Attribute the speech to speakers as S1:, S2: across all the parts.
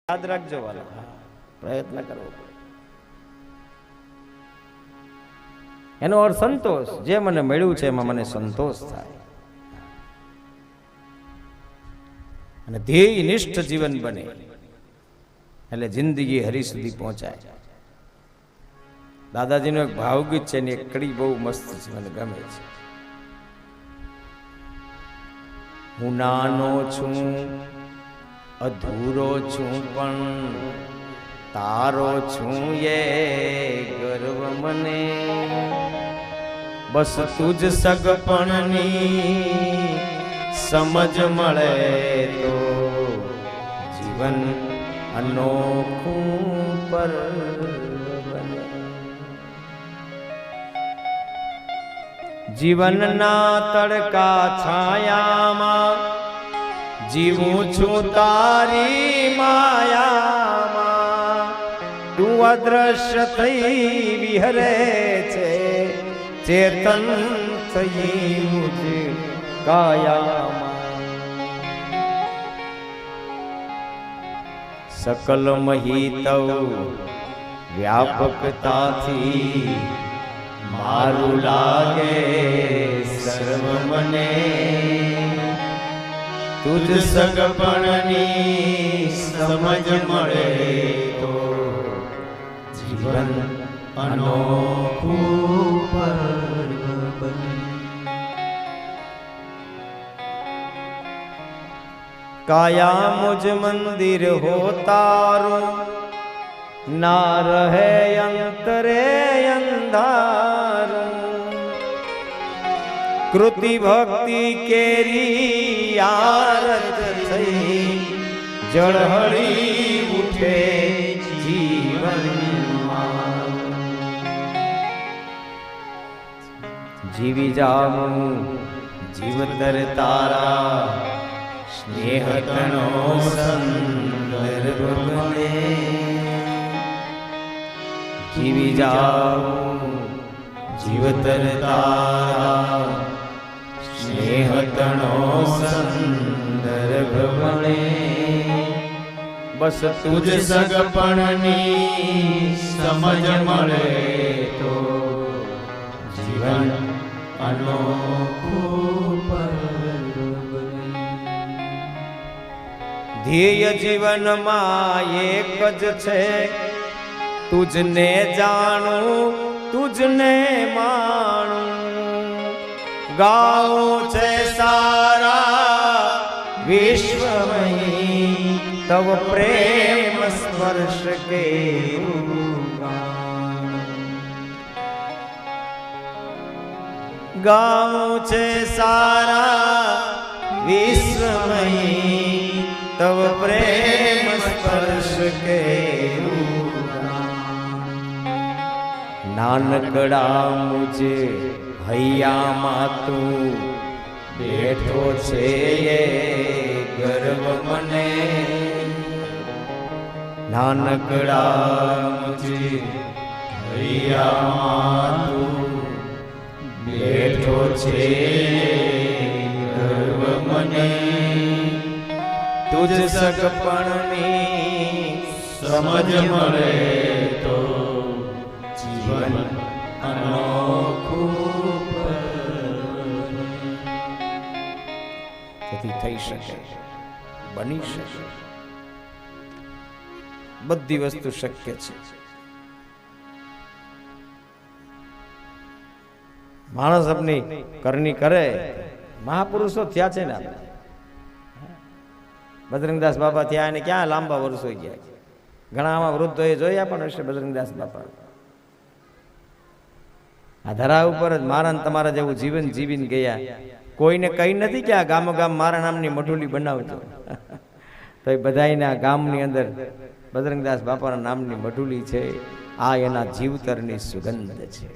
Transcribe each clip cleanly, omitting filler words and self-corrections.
S1: યાદ રાખજો વાલા, પ્રયત્ન કરવો પડે. એનો અર્થ સંતોષ. જે મને મળ્યું છે એમાં મને સંતોષ થાય અને ધ્યેય નિષ્ઠ જીવન બને એટલે જિંદગી હરી સુધી પહોંચાય. દાદાજીનો એક ભાવગીત છે, એની એક કડી બહુ મસ્ત છે, મને ગમે છે. હું નાનો છું, અધૂરો છું, પણ તારો છું એ ગર્વ મને. બસ તુજ સગપણની સમજ મળે તો જીવન અનોખું પર બને. જીવનના તડકા છાયામાં જીવું છું તારી માયામાં. તું અદ્રશ્ય થઈ વિહરે છે, ચેતન થઈ મુજ કાયામાં. સકલ મહિતવ વ્યાપકતાથી મારું લાગે સર્વ મને. તુજ સગપણની સમજ મળે તો જીવન અનોખું પર્વ બને. કાયા મુજ મંદિર હો તારું, ના રહે અંતરે અંધારું. કૃતિ ભક્તિ કેરી આરત થઈ, જળહળી ઉઠે જીવનમાં. જીવી જાઉં જીવતર તારા, સ્નેહ તણો સંદર્ભ બને. જીવી જાઉં જીવતર તારા, સ્નેહ તણો સંદર્ભ બને. બસ તુજ સગપણની સમજ મળે તો જીવન અનોખું પર્વ બને. ધ્યેય જીવનમાં એક જ છે, તુજને જાણું તુજને માણું. ગાઉં છે સારા વિશ્વમય, તવ પ્રેમ સ્પર્શ કે ગાઉં છે સારા વિશ્વમય, તવ પ્રેમ સ્પર્શ કે. નાનકડા મુજે હૈયામાં તું બેઠો છે એ ગર્વ મને. નાનકડા મુજે હૈયામાં તું બેઠો છે ગર્વ મને. તુજ સગપણની સમજ મળે તો જીવન અનોખું તેથી થઈ શકે, બની શકે. બધી વસ્તુ શક્ય છે. માણસ આપની કરણી કરે. મહાપુરુષો થયા છે ને આપણે. બજરંગદાસ બાપા થયા અને ક્યાં લાંબા વર્ષો ગયા. ઘણા આમાં વૃદ્ધોએ જોયા પણ હશે બજરંગદાસ બાપા. આ ધરા ઉપર જ મારા તમારા જેવું જીવન જીવીને ગયા. કોઈને કઈ નથી કે આ ગામો ગામ મારા નામની મઢુલી બનાવજો. તો એ બધાના ગામની અંદર બજરંગદાસ બાપાના નામની મઢુલી છે. આ એના જીવતરની સુગંધ છે.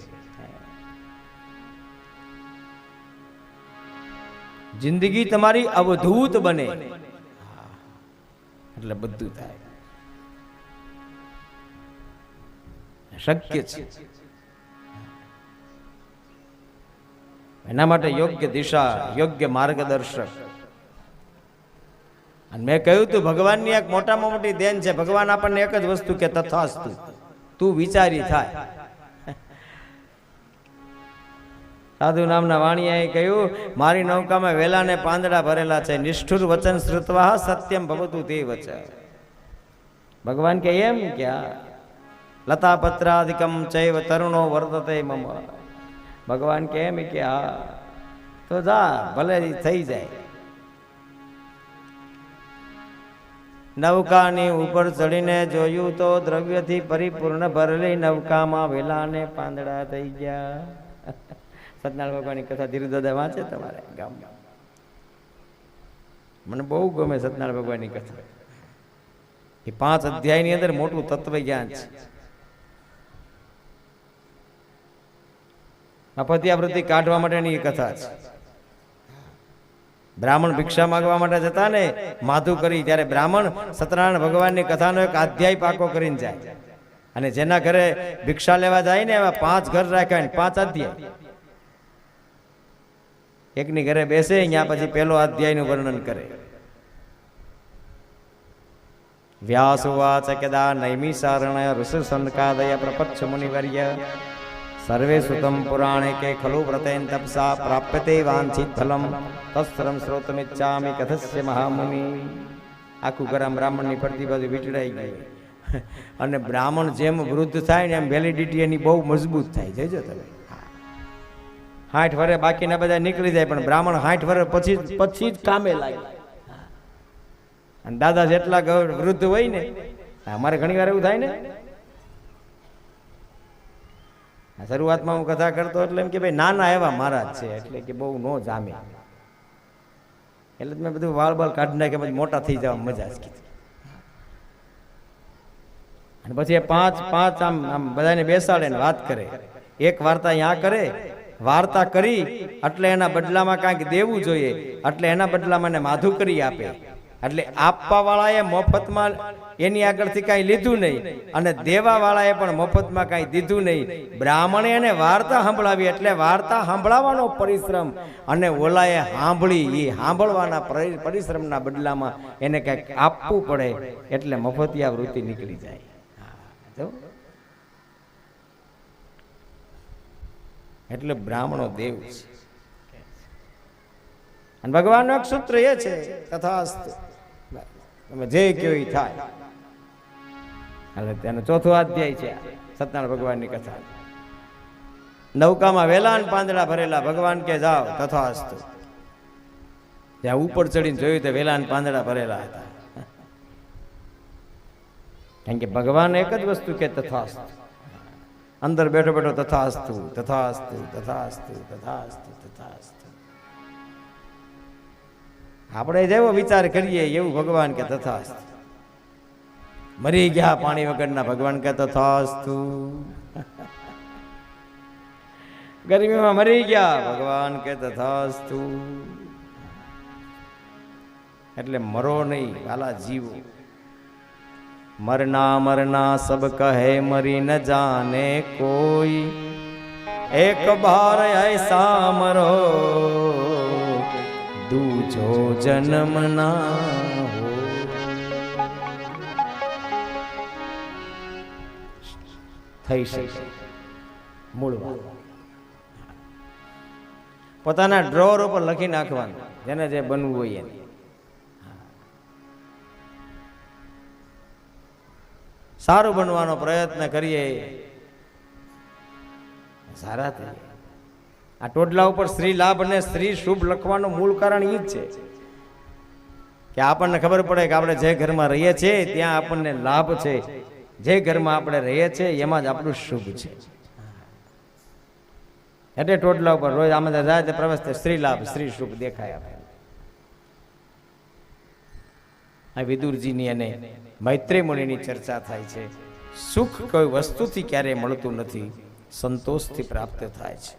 S1: જિંદગી તમારી અવધૂત બને એટલે બધું થાય. શક્ય છે. એના માટે યોગ્ય દિશા, યોગ્ય માર્ગદર્શક અને મેં કહ્યું તું ભગવાનની એક મોટામાં મોટી દેન છે. ભગવાન આપણને એક જ વસ્તુ કે તથાસ્તુ, તું વિચારી થાય. સાધુ નામના વાણિયાએ કહ્યું, મારી નૌકામાં વેલા ને પાંદડા ભરેલા છે. નિષ્ઠુર વચન શ્રુત્વા સત્યમ ભવતું તે વચન. ભગવાન કે એમ ક્યાં? લતા પત્રાધિકમ ચૈવ તરુણો વર્તતે મમ. ભગવાન કે એમ કે હા તો જા, ભલે થઈ જાય. નૌકાની ઉપર ચડીને જોયું તો દ્રવ્યથી પરિપૂર્ણ ભરેલી નૌકામાં વેલા ને પાંદડા થઈ ગયા. સત્યનારાયણ ભગવાનની કથા ધીરુદાદા વાંચે તમારે ગામમાં. મને બહુ ગમે સત્યનારાયણ ભગવાનની કથા. એ 5 અધ્યાયની અંદર મોટું તત્વ જ્ઞાન છે. અપત્યાવૃત્તિ કાઢવા માટેની એ કથા છે. બ્રાહ્મણ ભિક્ષા માંગવા માટે જતા ને માથું કરી, ત્યારે બ્રાહ્મણ સત્યનારાયણ ભગવાનની કથાનો એક અધ્યાય પાકો કરીને જાય. અને જેના ઘરે ભિક્ષા લેવા જાય ને એવા 5 ઘર રાખ્યા ને 5 અધ્યાય. એકની ઘરે બેસે ત્યાં પછી પહેલો અધ્યાયનું વર્ણન કરે. વ્યાસુવાચ કદા નૈમિષારણ્ય ઋષિસનકાદય પ્રપચ્છ મુનિવર્ય સર્વે સુતમ પુરાણે કે ખલુ વ્રતેન તપસા પ્રાપ્યતે વાંછિત ફલમ તસ્સરમ શ્રોતમિચ્છામિ કથસ્ય મહામુનિ. આખું ગરમ બ્રાહ્મણની ફરતી બાજુ વીંટળાઈ ગઈ. અને બ્રાહ્મણ જેમ વૃદ્ધ થાય ને એમ વેલિડિટી એની બહુ મજબૂત થાય. જોજો તમે 60 વર્ષે બાકીના બધા નીકળી જાય, પણ બ્રાહ્મણ 60 વર્ષ પછી જ કામે લાગે. અને દાદા જેટલા વૃદ્ધ હોય ને, અમારે ઘણી વાર એવું થાય ને. શરૂઆતમાં હું કથા કરતો એટલે એમ કે ભાઈ નાના એવા મહારાજ છે, એટલે કે બહુ નો જામે. એટલે મેં બધું વાળ બાળ કાઢી નાખે, પછી મોટા થઈ જવા મજા જ કીધી. અને પછી એ 5 આમ બધાને બેસાડે ને વાત કરે. એક વાર્તા અહીંયા કરે, વાર્તા કરી એટલે એના બદલામાં કાંઈક દેવું જોઈએ, એટલે એના બદલામાં એને માધું કરી આપે. એટલે આપવા વાળાએ મફતમાં એની આગળથી કાંઈ લીધું નહીં, અને દેવા વાળાએ પણ મફતમાં કાંઈ દીધું નહીં. બ્રાહ્મણે એને વાર્તા સંભળાવી, એટલે વાર્તા સંભળાવવાનો પરિશ્રમ, અને ઓલાએ સાંભળી એ સાંભળવાના પરિશ્રમના બદલામાં એને કંઈક આપવું પડે, એટલે મફતિયા વૃત્તિ નીકળી જાય. એટલે બ્રાહ્મણો દેવ છે. અને ભગવાનનું એક સૂત્ર એ છે, તથાસ્તુ, તમે જે કહો એ થાય. એટલે તેનો 4થો અધ્યાય છે સત્યનારાયણ ભગવાનની કથા. નૌકામાં વેલા ને પાંદડા ભરેલા. ભગવાન કે જાઓ, તથાસ્તુ. જ્યાં ઉપર ચડીને જોયું તો વેલા ને પાંદડા ભરેલા હતા. કારણ કે ભગવાન એક જ વસ્તુ કે તથાસ્તુ. અંદર બેઠો બેઠો તથાસ્તુ તથાસ્તુ તથાસ્તુ તથાસ્તુ તથાસ્તુ. આપણે જેવો વિચાર કરીએ એવું ભગવાન કે તથાસ્તુ. મરી ગયા પાણી વગરના, ભગવાન કે તથાસ્તુ. ગરમીમાં મરી ગયા, ભગવાન કે તથાસ્તુ. એટલે મરો નહીં વાલા જીવો. मरना मरना सब कहे मरी न जाने कोई, एक बार ऐसा मरो दूजो जन्म ना हो. થઈ શકે મૂળ વાત પોતાના ડ્રોર ઉપર લખી નાખવાનું, જેને જે બનવું હોય એને. સારું બનવાનો પ્રયત્ન કરીએ, સારા થઈએ. આ ટોડલા ઉપર શ્રી લાભ અને શ્રી શુભ લખવાનું મૂળ કારણ એ જ છે કે આપણને ખબર પડે કે આપણે જે ઘરમાં રહીએ છીએ ત્યાં આપણને લાભ છે, જે ઘરમાં આપણે રહીએ છીએ એમાં જ આપણું શુભ છે. એટલે ટોડલા ઉપર રોજ આમાં જાય તે પ્રવેશ શ્રી લાભ શ્રી શુભ દેખાય. આપણે આ વિદુરજીની અને મૈત્રી મુનિની ચર્ચા થાય છે. સુખ કોઈ વસ્તુથી ક્યારેય મળતું નથી, સંતોષથી પ્રાપ્ત થાય છે.